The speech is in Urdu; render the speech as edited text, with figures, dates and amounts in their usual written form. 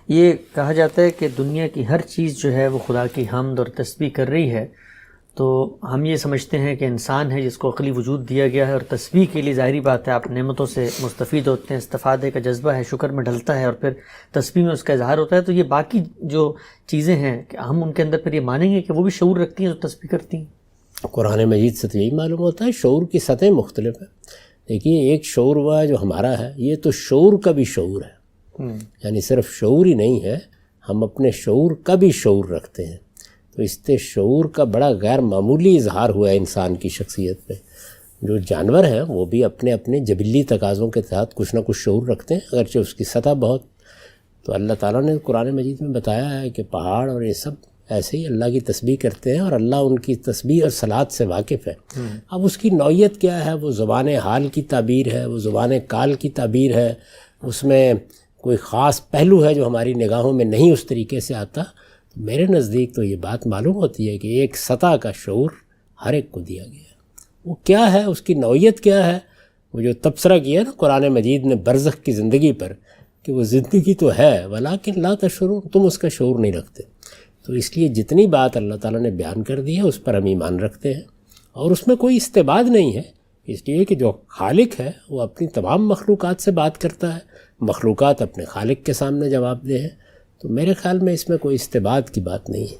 یہ کہا جاتا ہے کہ دنیا کی ہر چیز جو ہے وہ خدا کی حمد اور تسبیح کر رہی ہے، تو ہم یہ سمجھتے ہیں کہ انسان ہے جس کو عقلی وجود دیا گیا ہے، اور تسبیح کے لیے ظاہری بات ہے آپ نعمتوں سے مستفید ہوتے ہیں، استفادے کا جذبہ ہے، شکر میں ڈھلتا ہے، اور پھر تسبیح میں اس کا اظہار ہوتا ہے. تو یہ باقی جو چیزیں ہیں کہ ہم ان کے اندر پھر یہ مانیں گے کہ وہ بھی شعور رکھتی ہیں جو تسبیح کرتی ہیں. قرآن مجید سے تو یہی معلوم ہوتا ہے، شعور کی سطحیں مختلف ہیں. دیکھیے ایک شعور ہوا جو ہمارا ہے، یہ تو شعور کا بھی شعور ہے، یعنی صرف شعور ہی نہیں ہے، ہم اپنے شعور کا بھی شعور رکھتے ہیں. تو اس سے شعور کا بڑا غیر معمولی اظہار ہوا ہے انسان کی شخصیت پہ. جو جانور ہیں وہ بھی اپنے اپنے جبلی تقاضوں کے تحت کچھ نہ کچھ شعور رکھتے ہیں، اگرچہ اس کی سطح بہت. تو اللہ تعالیٰ نے قرآن مجید میں بتایا ہے کہ پہاڑ اور یہ سب ایسے ہی اللہ کی تسبیح کرتے ہیں، اور اللہ ان کی تسبیح اور صلات سے واقف ہے. اب اس کی نوعیت کیا ہے؟ وہ زبان حال کی تعبیر ہے، وہ زبان کال کی تعبیر ہے، اس میں کوئی خاص پہلو ہے جو ہماری نگاہوں میں نہیں اس طریقے سے آتا. میرے نزدیک تو یہ بات معلوم ہوتی ہے کہ ایک سطح کا شعور ہر ایک کو دیا گیا ہے. وہ کیا ہے؟ اس کی نوعیت کیا ہے؟ وہ جو تبصرہ کیا نا قرآن مجید نے برزخ کی زندگی پر، کہ وہ زندگی تو ہے ولیکن لا تشعرون، تم اس کا شعور نہیں رکھتے. تو اس لیے جتنی بات اللہ تعالیٰ نے بیان کر دی ہے اس پر ہم ایمان رکھتے ہیں، اور اس میں کوئی استبعاد نہیں ہے، اس لیے کہ جو خالق ہے وہ اپنی تمام مخلوقات سے بات کرتا ہے، مخلوقات اپنے خالق کے سامنے جواب دہ ہیں. تو میرے خیال میں اس میں کوئی استبعاد کی بات نہیں ہے.